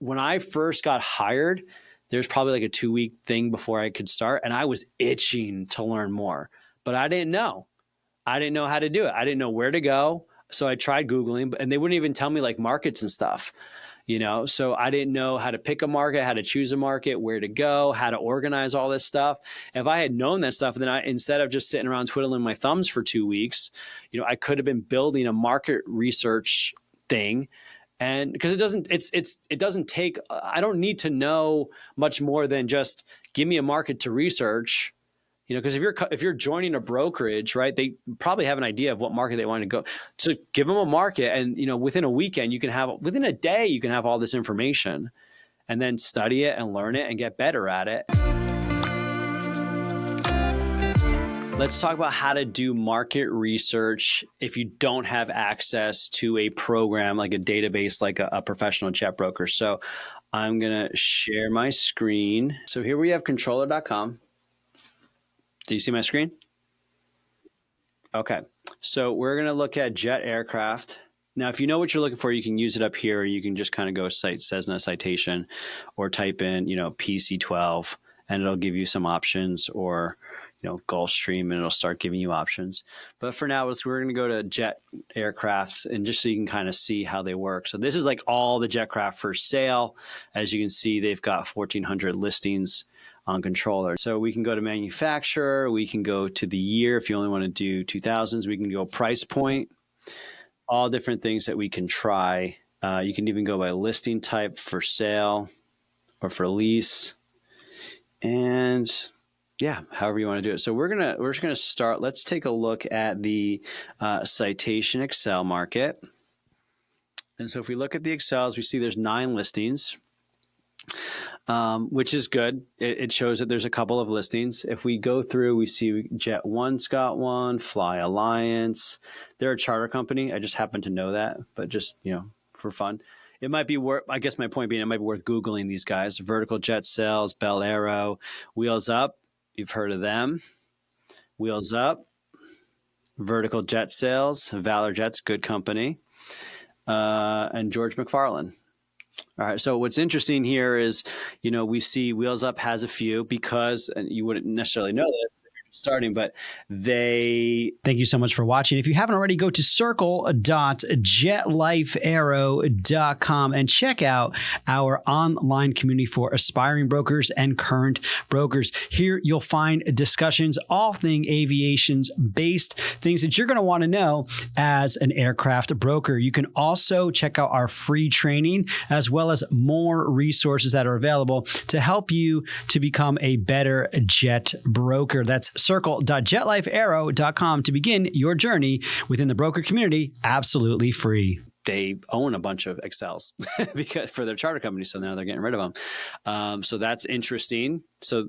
when I first got hired, there's probably like a 2-week thing before I could start. And I was itching to learn more, but I didn't know. I didn't know how to do it. I didn't know where to go. So I tried Googling, and they wouldn't even tell me like markets and stuff, so I didn't know how to pick a market, how to choose a market, where to go, how to organize all this stuff. If I had known that stuff, then instead of just sitting around twiddling my thumbs for 2 weeks, I could have been building a market research thing. And because it doesn't take, I don't need to know much more than just give me a market to research. Because if you're joining a brokerage, right, they probably have an idea of what market they want to go. So give them a market, and within a weekend, within a day, you can have all this information, and then study it and learn it and get better at it. Let's talk about how to do market research if you don't have access to a program like a database, like a professional jet broker. So I'm gonna share my screen. So here we have controller.com. Do you see my screen? Okay. So we're going to look at jet aircraft. Now, if you know what you're looking for, you can use it up here. Or you can just kind of go Cessna Citation or type in, PC-12, and it'll give you some options, or, Gulfstream, and it'll start giving you options. But for now, we're going to go to jet aircrafts, and just so you can kind of see how they work. So this is like all the jet craft for sale. As you can see, they've got 1,400 listings on controller. So we can go to manufacturer, we can go to the year if you only want to do 2000s, we can go price point, all different things that we can try. You can even go by listing type, for sale or for lease, and however you want to do it. So we're just gonna start. Let's take a look at the Citation Excel market. And so if we look at the Excels, we see there's 9 listings. Which is good. It shows that there's a couple of listings. If we go through, we see Jet One's got one, Fly Alliance. They're a charter company. I just happen to know that, but just, for fun. It might be worth, I guess my point being, it might be worth Googling these guys. Vertical Jet Sales, Bel Aero, Wheels Up. You've heard of them. Wheels Up, Vertical Jet Sales, Valor Jet's good company, and George McFarlane. All right. So what's interesting here is, we see Wheels Up has a few, because, and you wouldn't necessarily know this if you're just starting, but thank you so much for watching. If you haven't already, go to circle.jetlifeaero.com and check out our online community for aspiring brokers and current brokers. Here you'll find discussions, all thing aviations based, things that you're going to want to know as an aircraft broker. You can also check out our free training, as well as more resources that are available to help you to become a better jet broker. That's circle.jetlifeaero.com to begin your journey within the broker community, absolutely free. They own a bunch of Excels because for their charter companies, so now they're getting rid of them. So that's interesting. So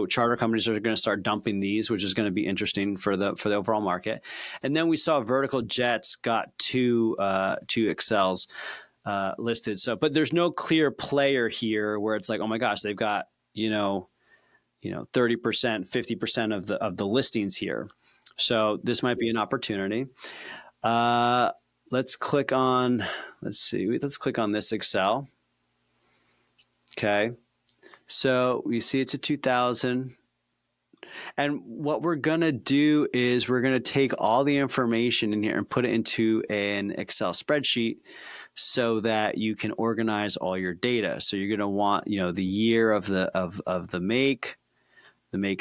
charter companies are going to start dumping these, which is going to be interesting for the overall market. And then we saw Vertical Jets got two Excels listed. So, but there's no clear player here where it's like, oh my gosh, they've got 30%, 50% of the listings here. So this might be an opportunity. Let's click on this Excel. Okay. So we see it's a 2000. And what we're going to do is we're going to take all the information in here and put it into an Excel spreadsheet so that you can organize all your data. So you're going to want, the year of the make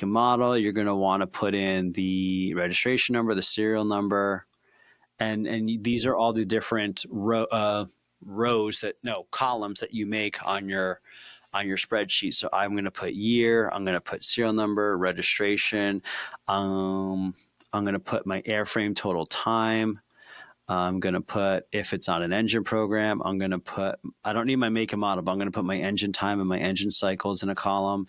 and model. You're going to want to put in the registration number, the serial number, and these are all the different columns that you make on your spreadsheet. So I'm going to put year, I'm going to put serial number, registration. I'm going to put my airframe total time. I'm going to put, if it's on an engine program, I don't need my make and model, but I'm going to put my engine time and my engine cycles in a column,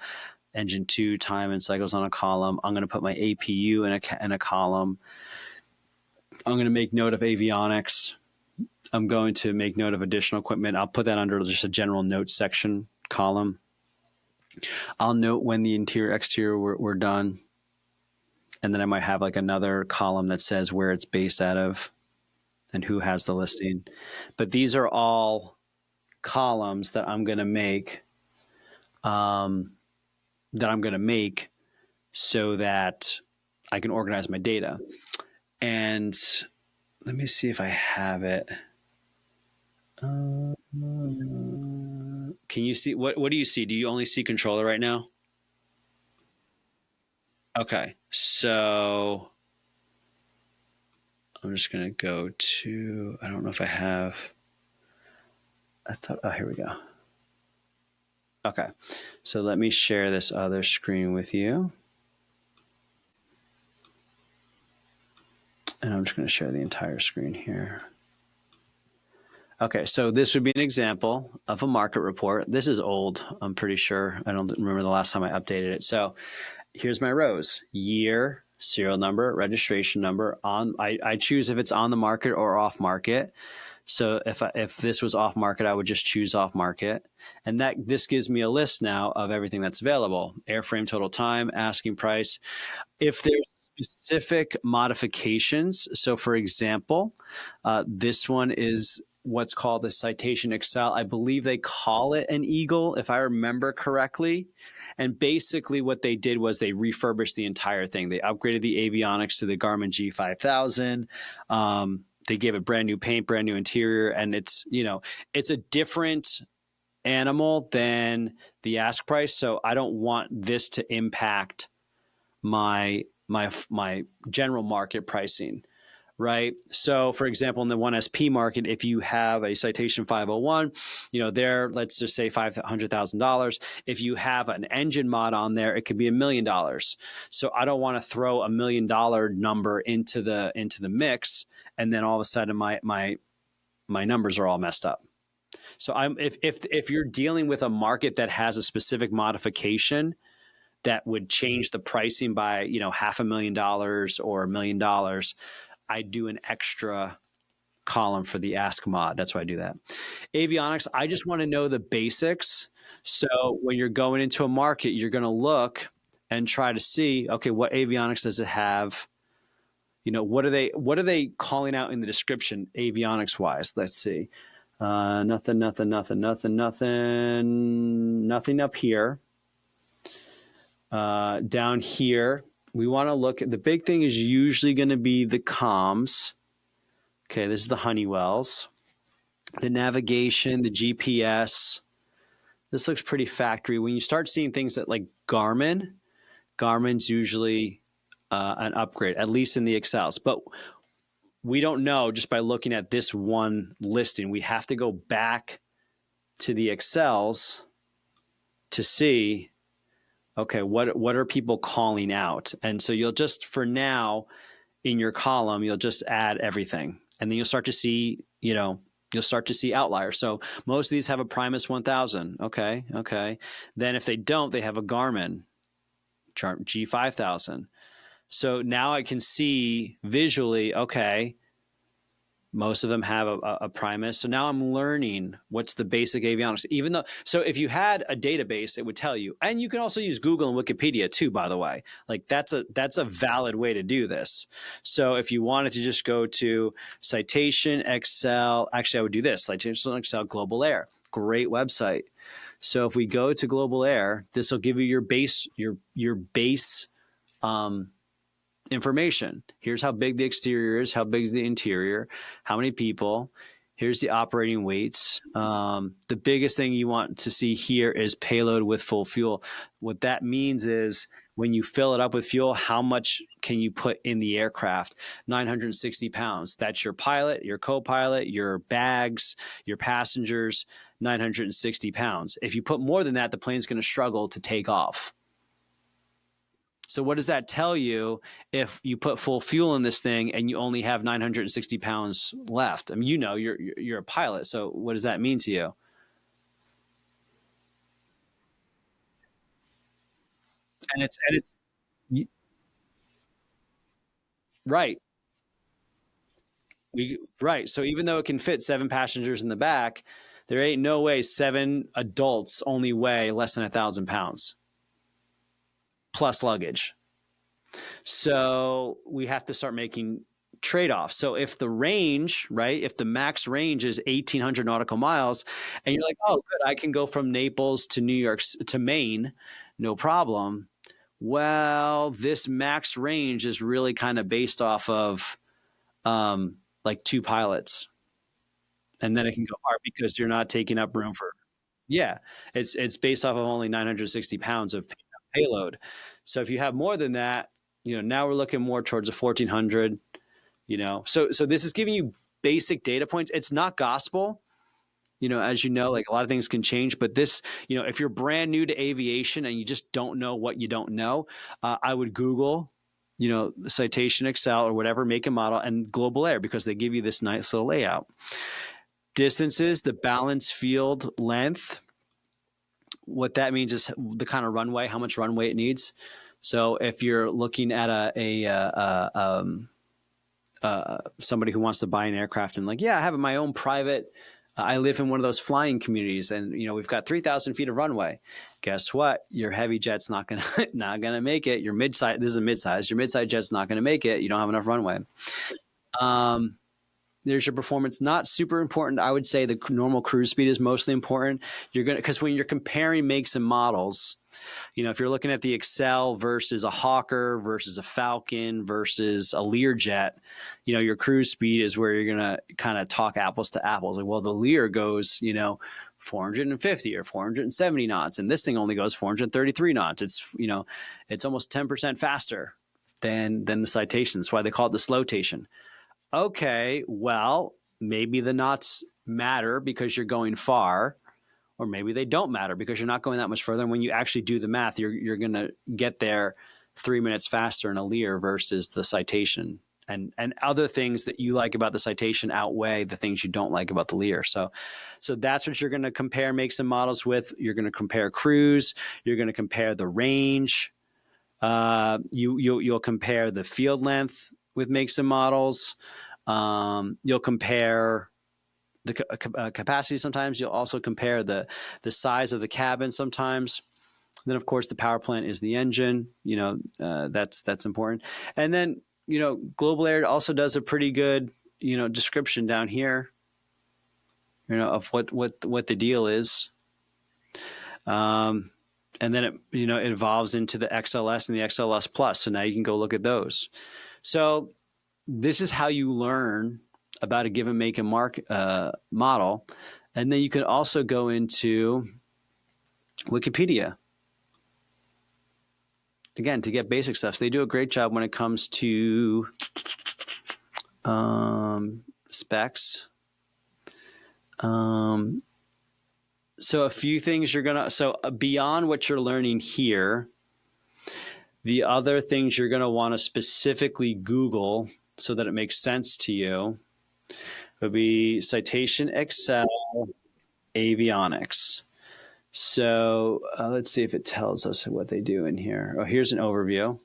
engine 2 time and cycles on a column. I'm going to put my APU in a column. I'm going to make note of avionics. I'm going to make note of additional equipment. I'll put that under just a general notes section column. I'll note when the interior exterior were done. And then I might have like another column that says where it's based out of and who has the listing. But these are all columns that I'm going to make, so that I can organize my data. And let me see if I have it. Can you see what do you see? Do you only see controller right now? Okay, so I'm just gonna go to, I don't know if I have, I thought, oh, here we go. Okay, so let me share this other screen with you. And I'm just gonna share the entire screen here. Okay, so this would be an example of a market report. This is old, I'm pretty sure. I don't remember the last time I updated it. So here's my rows: year, serial number, registration number. I choose if it's on the market or off market. So if this was off market, I would just choose off market. And this gives me a list now of everything that's available: airframe, total time, asking price. If there's specific modifications, so for example, this one is what's called the Citation Excel. I believe they call it an Eagle, if I remember correctly. And basically what they did was they refurbished the entire thing. They upgraded the avionics to the Garmin G5000. They gave it brand new paint, brand new interior, and it's a different animal than the ask price. So I don't want this to impact my general market pricing. Right. So, for example, in the 1SP market, if you have a Citation 501, there, let's just say $500,000. If you have an engine mod on there, it could be $1 million. So I don't want to throw $1 million number into the mix, and then all of a sudden my numbers are all messed up. So if you're dealing with a market that has a specific modification that would change the pricing by $500,000 or $1 million, I do an extra column for the ask mod. That's why I do that. Avionics, I just want to know the basics. So when you're going into a market, you're going to look and try to see, okay, what avionics does it have? What are they calling out in the description avionics wise? Let's see. Nothing up here. Down here, we want to look at, the big thing is usually going to be the comms. Okay, this is the Honeywells. The navigation, the GPS. This looks pretty factory. When you start seeing things that like Garmin's usually an upgrade, at least in the Excels. But we don't know just by looking at this one listing. We have to go back to the Excels to see, okay, what are people calling out? And so you'll just, for now, in your column, you'll just add everything. And then you'll start to see, outliers. So most of these have a Primus 1000. Okay. Then if they don't, they have a Garmin G5000. So now I can see visually, okay, most of them have a Primus. So now I'm learning what's the basic avionics. So if you had a database, it would tell you. And you can also use Google and Wikipedia too, by the way. Like that's a valid way to do this. So if you wanted to just go to Citation Excel, actually I would do this, Citation Excel Global Air. Great website. So if we go to Global Air, this will give you your base information. Here's how big the exterior is, how big is the interior, how many people. Here's the operating weights. The biggest thing you want to see here is payload with full fuel. What that means is when you fill it up with fuel, how much can you put in the aircraft? 960 pounds. That's your pilot, your co-pilot, your bags, your passengers, 960 pounds. If you put more than that, the plane's going to struggle to take off. So what does that tell you if you put full fuel in this thing and you only have 960 pounds left? I mean, you're a pilot. So what does that mean to you? And it's right. Right. So even though it can fit 7 passengers in the back, there ain't no way 7 adults only weigh less than 1,000 pounds plus luggage. So we have to start making trade-off. So if the range, right, if the max range is 1,800 nautical miles, and you're like, oh, good, I can go from Naples to New York to Maine, no problem. Well, this max range is really kind of based off of like 2 pilots, and then it can go hard because you're not taking up room for. Yeah, it's based off of only 960 pounds of payload. So if you have more than that, now we're looking more towards a 1,400. So this is giving you basic data points. It's not gospel. As you know, like a lot of things can change, but this, if you're brand new to aviation and you just don't know what you don't know, I would Google, Citation Excel or whatever, make and model, and Global Air, because they give you this nice little layout. Distances, the balance field length. What that means is the kind of runway, how much runway it needs. So if you're looking at somebody who wants to buy an aircraft and like, yeah, I have my own private. I live in one of those flying communities, and we've got 3,000 feet of runway. Guess what? Your heavy jet's not gonna make it. Your midsize, this is a midsize. Your midsize jet's not gonna make it. You don't have enough runway. There's your performance. Not super important. I would say the normal cruise speed is mostly important. Because when you're comparing makes and models, if you're looking at the Excel versus a Hawker versus a Falcon versus a Learjet, your cruise speed is where you're going to kind of talk apples to apples. Like, well, the Lear goes, 450 or 470 knots, and this thing only goes 433 knots. It's, it's almost 10% faster than the Citation. That's why they call it the slowtation. Okay, well, maybe the knots matter because you're going far, or maybe they don't matter because you're not going that much further. And when you actually do the math, you're going to get there 3 minutes faster in a Lear versus the Citation. And other things that you like about the Citation outweigh the things you don't like about the Lear. So that's what you're going to compare makes and models with. You're going to compare cruise. You're going to compare the range. You'll compare the field length with makes and models. You'll compare the capacity sometimes. You'll also compare the size of the cabin sometimes. And then, of course, the power plant is the engine. That's important. And then, Global Air also does a pretty good, description down here, of what the deal is. And then it evolves into the XLS and the XLS Plus. So now you can go look at those. So this is how you learn about a given make and model. And then you can also go into Wikipedia. Again, to get basic stuff. So they do a great job when it comes to specs. So a few things so beyond what you're learning here, the other things you're going to want to specifically Google so that it makes sense to you would be Citation Excel, Avionics. So let's see if it tells us what they do in here. Oh, here's an overview.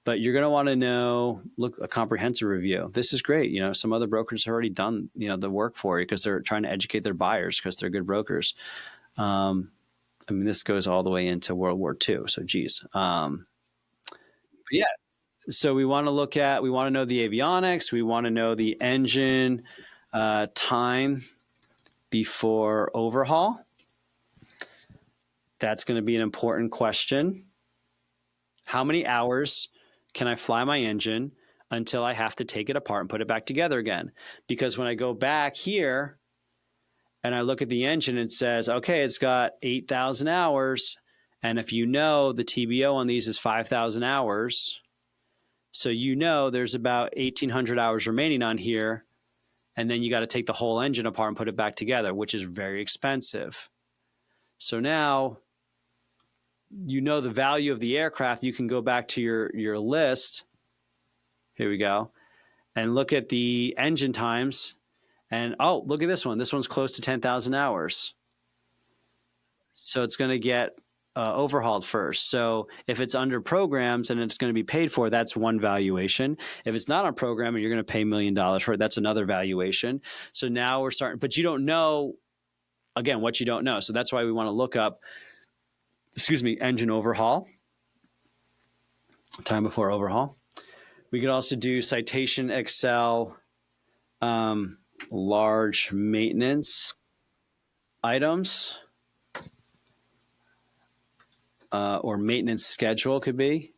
But you're going to want to know, a comprehensive review. This is great. Some other brokers have already done, the work for you because they're trying to educate their buyers because they're good brokers. This goes all the way into World War II. So, geez. But yeah. So we want to know the avionics. We want to know the engine time before overhaul. That's going to be an important question. How many hours can I fly my engine until I have to take it apart and put it back together again? Because when I go back here and I look at the engine, it says, okay, it's got 8,000 hours. And if the TBO on these is 5,000 hours, so there's about 1,800 hours remaining on here. And then you got to take the whole engine apart and put it back together, which is very expensive. So now the value of the aircraft. You can go back to your list. Here we go. And look at the engine times. And look at this one. This one's close to 10,000 hours. So it's going to get overhauled first. So if it's under programs and it's going to be paid for, that's one valuation. If it's not on program and you're going to pay $1 million for it, that's another valuation. So now we're starting, but you don't know, again, what you don't know. So that's why we want to look up, engine overhaul, time before overhaul. We could also do citation Excel, large maintenance items, or maintenance schedule could be.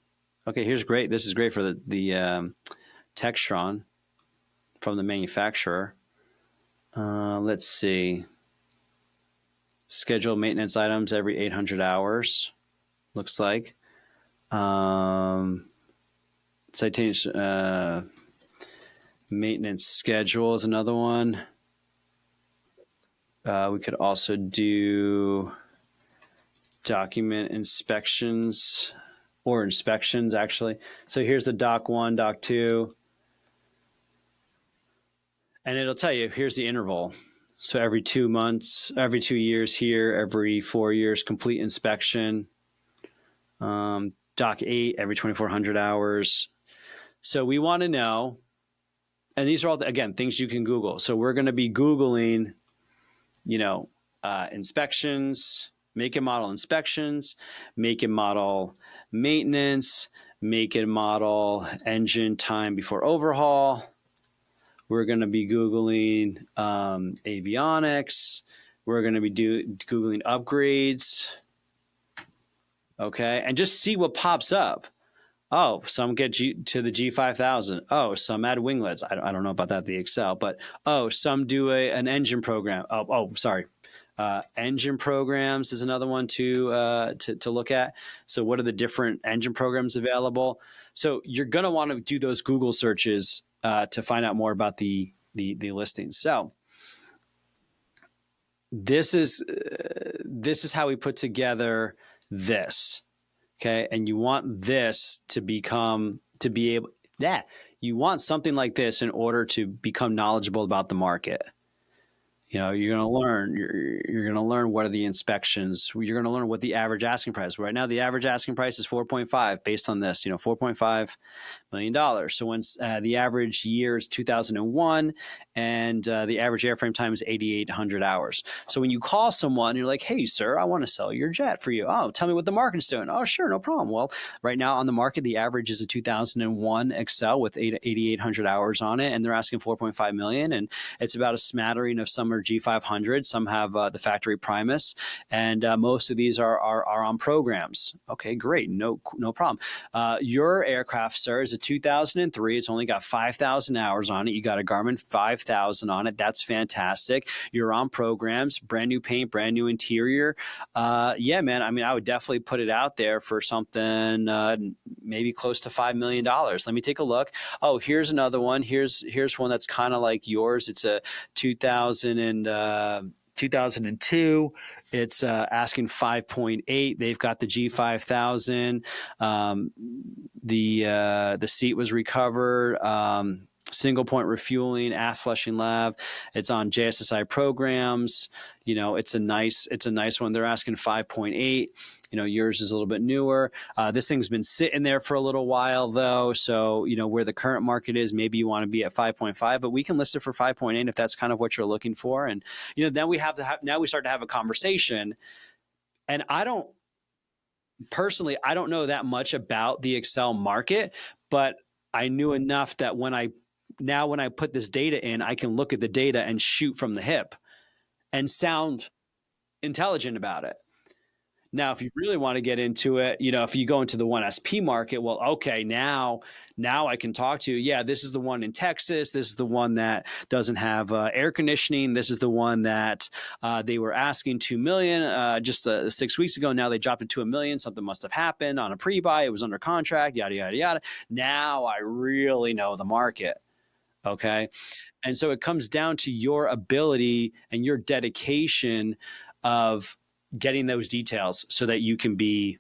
Okay, here's great. This is great for the Textron from the manufacturer. Let's see. Schedule maintenance items every 800 hours, looks like. Citation maintenance schedule is another one. We could also do document inspections, or inspections actually. So here's the doc 1, doc 2, and it'll tell you here's the interval. So every 2 months, every 2 years here, every 4 years, complete inspection. Doc 8 every 2,400 hours. So we want to know, and these are all, again, things you can Google. So we're going to be Googling, inspections, make and model inspections, make and model maintenance, make and model engine time before overhaul. We're going to be Googling avionics. We're going to be Googling upgrades. Okay, and just see what pops up. Oh, some get to the G5000. Oh, some add winglets. I don't know about that, the Excel, but some do an engine program. Sorry. Engine programs is another one to look at. So what are the different engine programs available? So you're going to want to do those Google searches to find out more about the listings. So this is how we put together this. Okay. And you want this to be able, you want something like this in order to become knowledgeable about the market. You're going to learn. You're going to learn what are the inspections. You're going to learn what the average asking price. Right now, the average asking price is 4.5 based on this. $4.5 million. So when the average year is 2001, and the average airframe time is 8,800 hours. So when you call someone, you're like, "Hey, sir, I want to sell your jet for you." Oh, tell me what the market's doing. Oh, sure, no problem. Well, right now on the market, the average is a 2001 Excel with 8,800 hours on it, and they're asking 4.5 million. And it's about a smattering of some are G500, some have the factory Primus, and most of these are on programs. Okay, great, no problem. Your aircraft, sir, is a 2003. It's only got 5,000 hours on it. You got a Garmin 5,000 on it. That's fantastic. You're on programs, brand new paint, brand new interior. Yeah, man. I mean, I would definitely put it out there for something maybe close to $5 million. Let me take a look. Oh, here's another one. Here's one that's kind of like yours. It's a 2002. It's asking 5.8. They've got the G5000. The seat was recovered. Single point refueling, aft flushing lab. It's on JSSI programs. It's a nice one. They're asking 5.8. Yours is a little bit newer. This thing's been sitting there for a little while though. So, where the current market is, maybe you want to be at 5.5, but we can list it for 5.8 if that's kind of what you're looking for. And, then we start to have a conversation. And I don't know that much about the Excel market, but I knew enough that when I put this data in, I can look at the data and shoot from the hip and sound intelligent about it. Now, if you really want to get into it, if you go into the 1SP market, well, okay, now I can talk to you. Yeah, this is the one in Texas. This is the one that doesn't have air conditioning. This is the one that they were asking $2 million just 6 weeks ago. Now they dropped it to $1 million. Something must have happened on a pre-buy. It was under contract, yada, yada, yada. Now I really know the market. Okay. And so it comes down to your ability and your dedication of getting those details so that you can be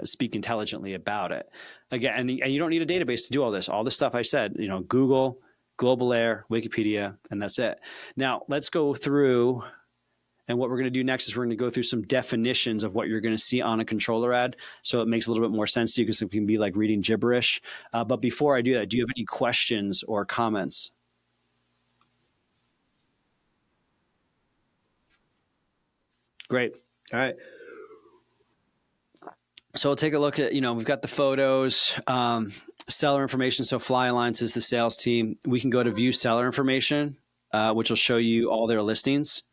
speak intelligently about it. Again, and you don't need a database to do all this. All the stuff I said, Google, Global Air, Wikipedia, and that's it. Now let's go through. And what we're going to do next is we're going to go through some definitions of what you're going to see on a controller ad, so it makes a little bit more sense to you, because it can be like reading gibberish. But before I do that, do you have any questions or comments? Great. All right. So we'll take a look at, we've got the photos, seller information. So Fly Alliance is the sales team. We can go to view seller information, which will show you all their listings.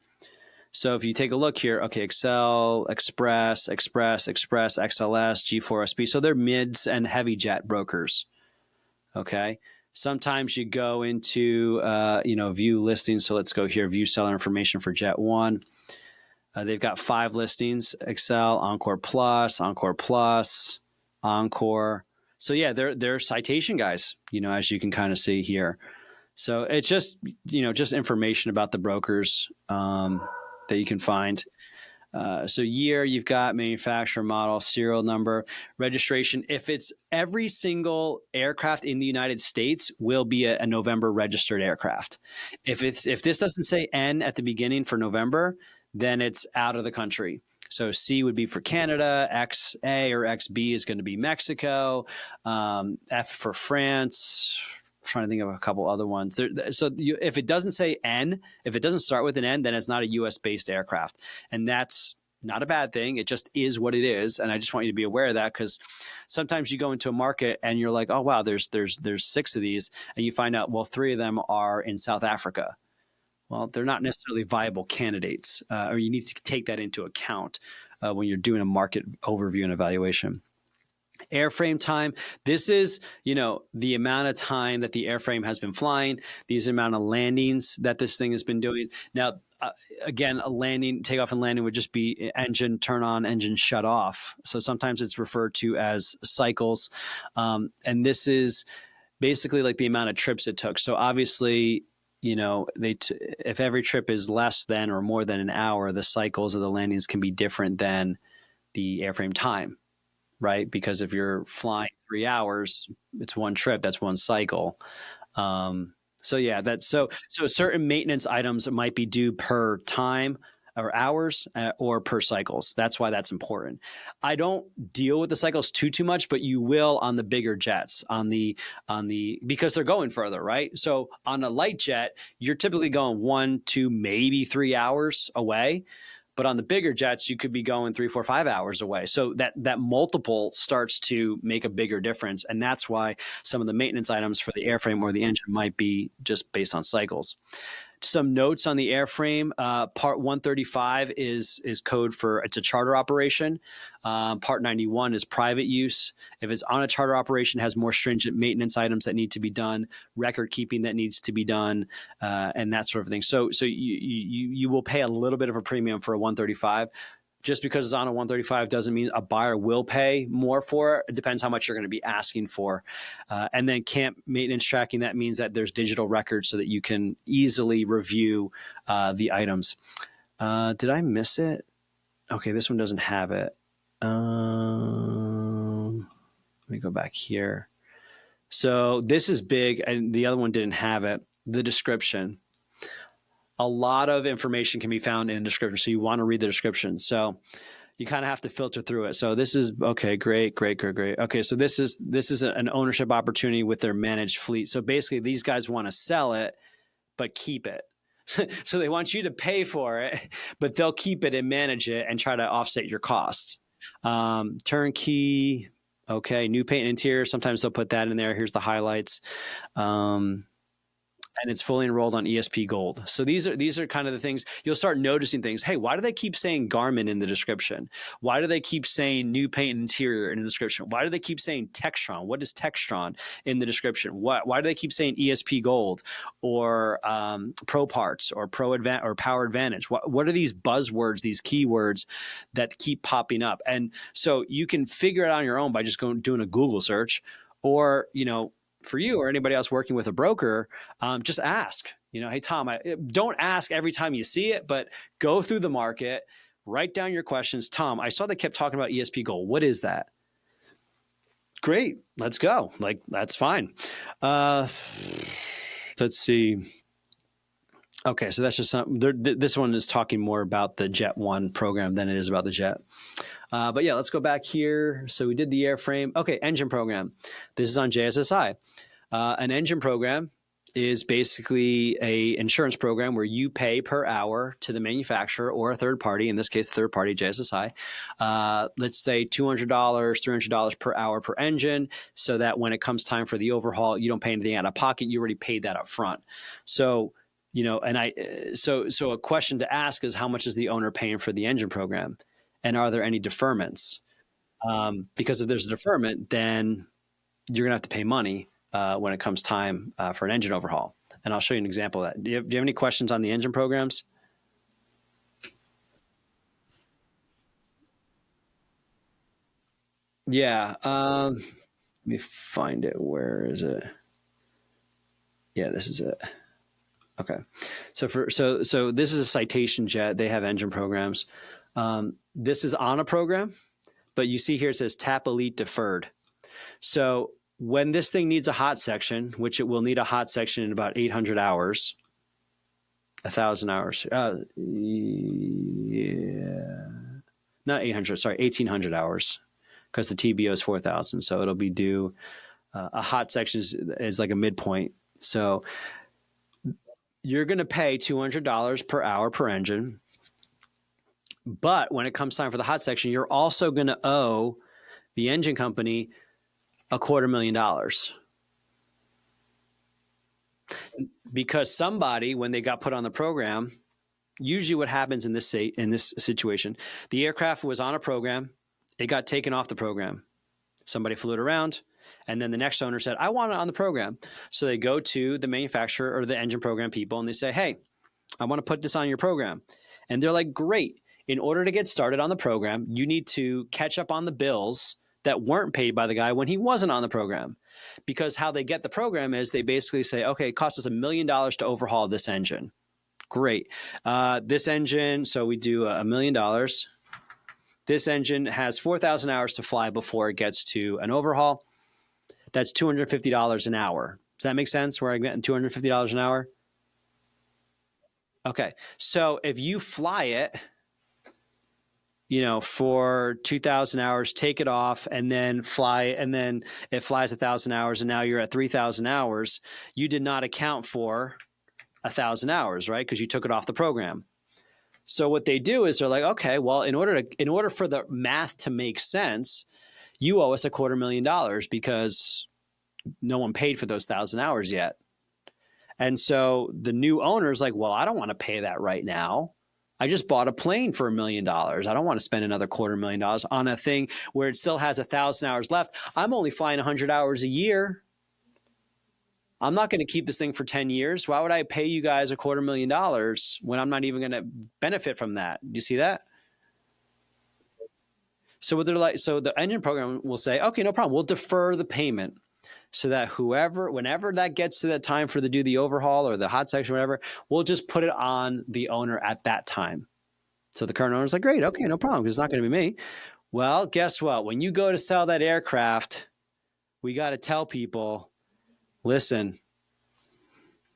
So if you take a look here, okay, Excel, Express, XLS, G4SB. So they're mids and heavy jet brokers. Okay. Sometimes you go into, view listings. So let's go here, view seller information for Jet 1. They've got 5 listings: Excel, Encore Plus, Encore. So yeah, they're citation guys, as you can kind of see here. So it's just, just information about the brokers that you can find. So year, you've got manufacturer, model, serial number, registration. If it's every single aircraft in the United States will be a November registered aircraft. If this doesn't say N at the beginning for November, then it's out of the country. So C would be for Canada, XA or XB is going to be Mexico, F for France. Trying to think of a couple other ones. If it doesn't say N, if it doesn't start with an N, then it's not a U.S. based aircraft, and that's not a bad thing. It just is what it is, and I just want you to be aware of that, because sometimes you go into a market and you're like, oh wow, there's 6 of these, and you find out, well, 3 of them are in South Africa. Well, they're not necessarily viable candidates, or you need to take that into account when you're doing a market overview and evaluation. Airframe time. This is, the amount of time that the airframe has been flying, these amount of landings that this thing has been doing. Now, again, takeoff and landing would just be engine turn on, engine shut off. So sometimes it's referred to as cycles. And this is basically like the amount of trips it took. So obviously, if every trip is less than or more than an hour, the cycles of the landings can be different than the airframe time. Right? Because if you're flying 3 hours, it's 1 trip, that's 1 cycle. So certain maintenance items might be due per time or hours or per cycles. That's why that's important. I don't deal with the cycles too much, but you will on the bigger jets because they're going further, right? So on a light jet, you're typically going 1, 2, maybe 3 hours away. But on the bigger jets, you could be going 3, 4, 5 hours away. So that multiple starts to make a bigger difference. And that's why some of the maintenance items for the airframe or the engine might be just based on cycles. Some notes on the airframe. Part 135 is code for, it's a charter operation. Part 91 is private use. If it's on a charter operation, it has more stringent maintenance items that need to be done, record keeping that needs to be done, and that sort of thing. So you will pay a little bit of a premium for a 135. Just because it's on a 135 doesn't mean a buyer will pay more for it. It depends how much you're going to be asking for. And then camp maintenance tracking, that means that there's digital records so that you can easily review the items. Did I miss it? Okay, this one doesn't have it. Let me go back here. So this is big, and the other one didn't have it. The description. A lot of information can be found in the description, so you want to read the description. So you kind of have to filter through it. So this is okay, great. Okay, so this is an ownership opportunity with their managed fleet. So basically, these guys want to sell it, but keep it. So they want you to pay for it, but they'll keep it and manage it and try to offset your costs. Turnkey. Okay, new paint and interior. Sometimes they'll put that in there. Here's the highlights. And it's fully enrolled on ESP Gold. So these are kind of the things you'll start noticing things. Hey, why do they keep saying Garmin in the description? Why do they keep saying new paint and interior in the description? Why do they keep saying Textron? What is Textron in the description? Why do they keep saying ESP Gold or Pro Parts or Power Advantage? What are these buzzwords, these keywords that keep popping up? And so you can figure it out on your own by just doing a Google search, or for you or anybody else working with a broker, just ask, hey, Tom, don't ask every time you see it, but go through the market, write down your questions. Tom, I saw they kept talking about ESP Gold. What is that? Great. Let's go. Like, that's fine. Let's see. Okay. So that's just this one is talking more about the Jet 1 program than it is about the Jet. But yeah, let's go back here. So we did the airframe. Okay, engine program. This is on JSSI. An engine program is basically a insurance program where you pay per hour to the manufacturer or a third party, in this case, the third party, JSSI, let's say $200, $300 per hour per engine, so that when it comes time for the overhaul, you don't pay anything out of pocket. You already paid that up front. So, so a question to ask is, how much is the owner paying for the engine program? And are there any deferments? Because if there's a deferment, then you're going to have to pay money when it comes time for an engine overhaul. And I'll show you an example of that. Do you have any questions on the engine programs? Yeah. Let me find it. Where is it? Yeah, this is it. Okay. So this is a Citation jet. They have engine programs. This is on a program, but you see here it says TAP Elite deferred. So when this thing needs a hot section, which it will need a hot section in about 800 hours, 1,000 hours. Yeah, not 800. Sorry, 1,800 hours, because the TBO is 4,000. So it'll be due. A hot section is like a midpoint. So you're going to pay $200 per hour per engine. But when it comes time for the hot section, you're also going to owe the engine company $250,000. Because somebody, when they got put on the program, usually what happens in this situation, the aircraft was on a program, it got taken off the program. Somebody flew it around, and then the next owner said, I want it on the program. So they go to the manufacturer or the engine program people, and they say, hey, I want to put this on your program. And they're like, great. In order to get started on the program, you need to catch up on the bills that weren't paid by the guy when he wasn't on the program. Because how they get the program is they basically say, okay, it costs us $1 million to overhaul this engine. Great. This engine, so we do $1 million. This engine has 4,000 hours to fly before it gets to an overhaul. That's $250 an hour. Does that make sense? Where I'm getting $250 an hour? Okay. So if you fly it, for 2,000 hours, take it off, and then fly, and then it flies 1,000 hours, and now you're at 3,000 hours, you did not account for 1,000 hours, right? Because you took it off the program. So what they do is they're like, okay, well, in order for the math to make sense, you owe us $250,000 because no one paid for those 1,000 hours yet. And so the new owner's like, well, I don't want to pay that right now. I just bought a plane for $1 million. I don't want to spend another $250,000 on a thing where it still has 1,000 hours left. I'm only flying 100 hours a year. I'm not going to keep this thing for 10 years. Why would I pay you guys $250,000 when I'm not even going to benefit from that? Do you see that? So what they're like, so the engine program will say, okay, no problem. We'll defer the payment so that whenever that gets to that time for do the overhaul or the hot section, whatever, we'll just put it on the owner at that time. So the current owner's like, great, okay, no problem, because it's not going to be me. Well, guess what? When you go to sell that aircraft, we got to tell people, listen,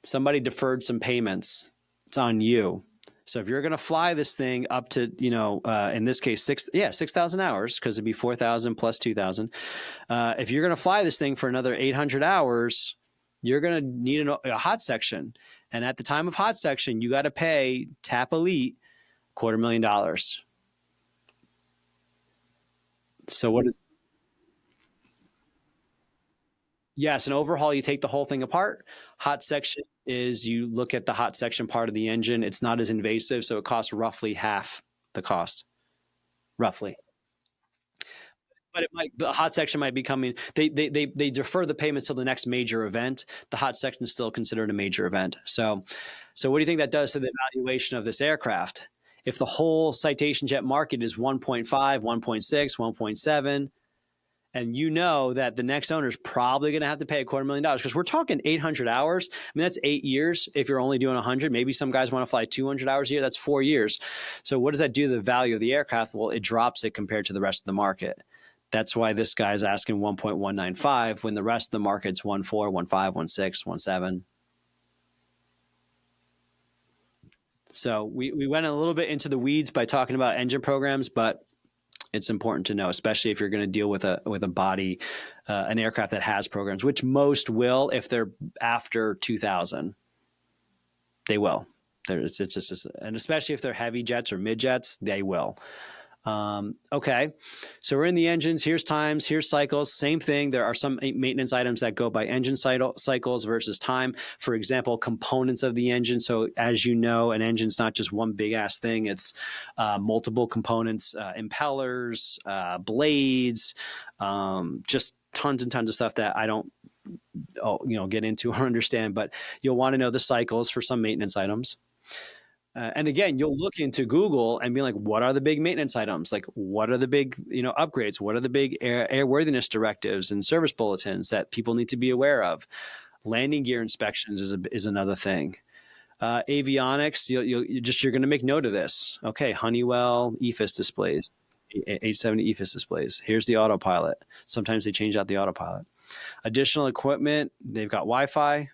somebody deferred some payments. It's on you. So if you're going to fly this thing up to, in this case, 6,000 hours, because it'd be 4,000 plus 2,000. If you're going to fly this thing for another 800 hours, you're going to need a hot section. And at the time of hot section, you got to pay TAP Elite $250,000. So what is? Yes, an overhaul, you take the whole thing apart. Hot section is you look at the hot section part of the engine. It's not as invasive, so it costs roughly half the cost, roughly. But the hot section might be coming. They defer the payments till the next major event. The hot section is still considered a major event. So what do you think that does to the valuation of this aircraft? If the whole Citation jet market is 1.5, 1.6, 1.7, and you know that the next owner is probably going to have to pay $250,000, because we're talking 800 hours. I mean, that's 8 years. If you're only doing 100, maybe some guys want to fly 200 hours a year. That's 4 years. So what does that do to the value of the aircraft? Well, it drops it compared to the rest of the market. That's why this guy's asking 1.195 when the rest of the market's 1.4, 1.5, 1.6, 1.7. So we went a little bit into the weeds by talking about engine programs, but It's important to know, especially if you're going to deal with a body, an aircraft that has programs, which most will if they're after 2000. They will. It's just, and especially if they're heavy jets or mid jets, they will. Okay, so we're in the engines. Here's times, here's cycles. Same thing. There are some maintenance items that go by engine cycles versus time. For example, components of the engine. So as you know, an engine's not just one big ass thing. It's multiple components, impellers, blades, just tons and tons of stuff that I don't get into or understand. But you'll want to know the cycles for some maintenance items. And again, you'll look into Google and be like, what are the big maintenance items? Like, what are the big, upgrades? What are the big airworthiness directives and service bulletins that people need to be aware of? Landing gear inspections is another thing. Avionics, you're going to make note of this. Okay, Honeywell EFIS displays, 870 EFIS displays. Here's the autopilot. Sometimes they change out the autopilot. Additional equipment, they've got Wi-Fi.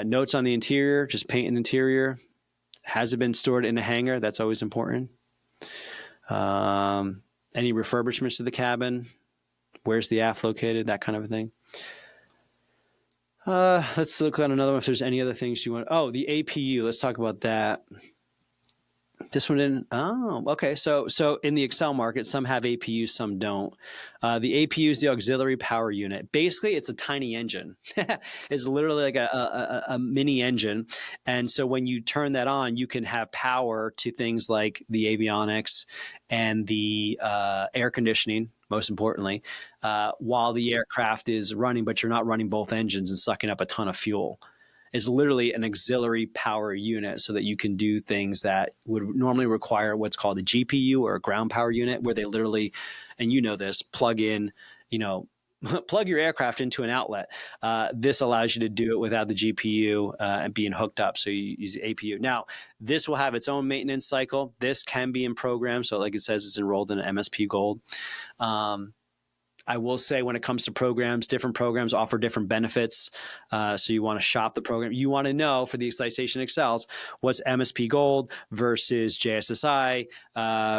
Notes on the interior, just paint and interior. Has it been stored in a hangar? That's always important. Any refurbishments to the cabin? Where's the aft located? That kind of a thing. Let's look at another one if there's any other things you want. Oh, the APU. Let's talk about that. This one didn't. Oh, okay. So in the Excel market, some have APUs, some don't. The APU is the auxiliary power unit. Basically, it's a tiny engine. It's literally like a mini engine. And so when you turn that on, you can have power to things like the avionics and the air conditioning, most importantly, while the aircraft is running, but you're not running both engines and sucking up a ton of fuel. Is literally an auxiliary power unit so that you can do things that would normally require what's called a GPU or a ground power unit, where they literally, and this, plug in, plug your aircraft into an outlet. This allows you to do it without the GPU and being hooked up. So you use the APU. Now, this will have its own maintenance cycle. This can be in program. So like it says, it's enrolled in an MSP Gold. I will say when it comes to programs, different programs offer different benefits. So you want to shop the program. You want to know for the Excitation Excels, what's MSP Gold versus JSSI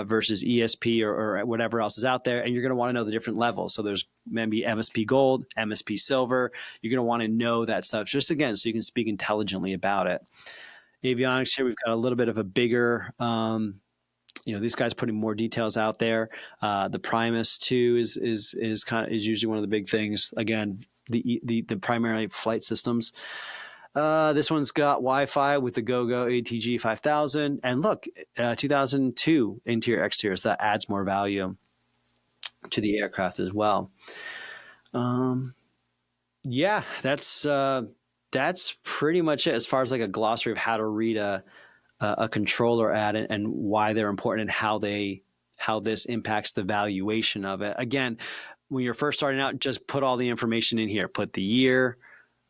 versus ESP or whatever else is out there. And you're going to want to know the different levels. So there's maybe MSP Gold, MSP Silver. You're going to want to know that stuff just again, so you can speak intelligently about it. Avionics here, we've got a little bit of a bigger, these guys putting more details out there. The Primus too is usually one of the big things. Again, the primary flight systems. This one's got Wi-Fi with the GoGo ATG 5000, and look, 2002 interior exterior. So that adds more value to the aircraft as well. Yeah, that's pretty much it as far as like a glossary of how to read a controller ad and why they're important and how this impacts the valuation of it. Again, when you're first starting out, just put all the information in here. Put the year.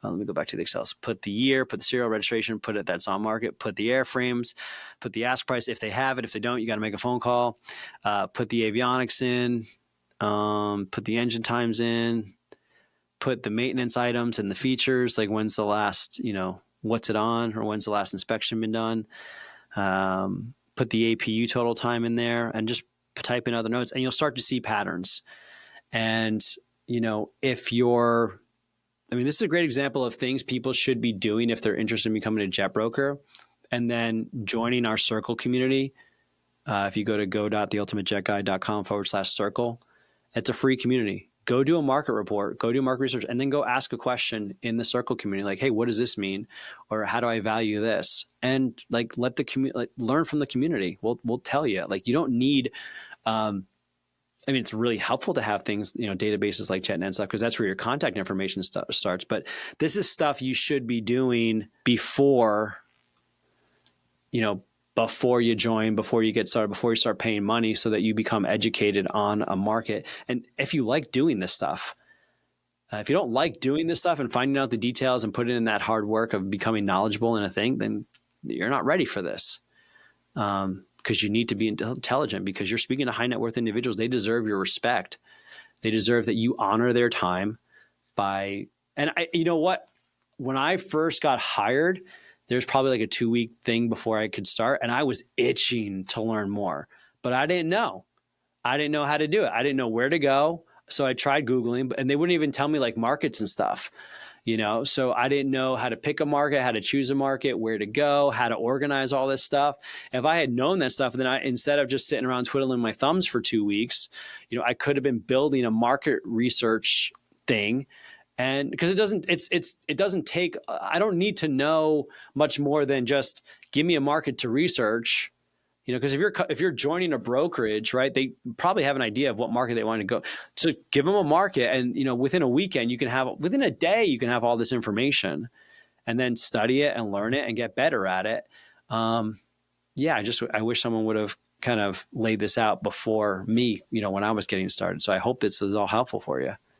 Let me go back to the Excel. Put the year, put the serial registration, put it that's on market, put the airframes, put the ask price if they have it. If they don't, you got to make a phone call. Put the avionics in, put the engine times in, put the maintenance items and the features, like when's the last, what's it on, or when's the last inspection been done. Put the APU total time in there and just type in other notes, and you'll start to see patterns. And, this is a great example of things people should be doing if they're interested in becoming a jet broker, and then joining our circle community. If you go to go.theultimatejetguide.com/circle, it's a free community. Go do a market report, go do market research, and then go ask a question in the circle community. Like, hey, what does this mean? Or how do I value this? And like, let the community, learn from the community. We'll tell you, like, you don't need, it's really helpful to have things, databases like JetNet and stuff, because that's where your contact information starts. But this is stuff you should be doing before you join, before you get started, before you start paying money, so that you become educated on a market. And if you like doing this stuff, if you don't like doing this stuff and finding out the details and putting in that hard work of becoming knowledgeable in a thing, then you're not ready for this. Because you need to be intelligent, because you're speaking to high net worth individuals. They deserve your respect. They deserve that you honor their time when I first got hired, there's probably like a 2-week thing before I could start, and I was itching to learn more, but I didn't know. I didn't know how to do it. I didn't know where to go. So I tried Googling, and they wouldn't even tell me like markets and stuff, you know? So I didn't know how to pick a market, how to choose a market, where to go, how to organize all this stuff. If I had known that stuff, then instead of just sitting around twiddling my thumbs for 2 weeks, you know, I could have been building a market research thing. And because it doesn't take, I don't need to know much more than just give me a market to research. You know, because if you're joining a brokerage, right, they probably have an idea of what market they want to go. So give them a market, and you know, within a day, you can have all this information, and then study it and learn it and get better at it. Yeah, I wish someone would have kind of laid this out before me, you know, when I was getting started. So I hope this is all helpful for you.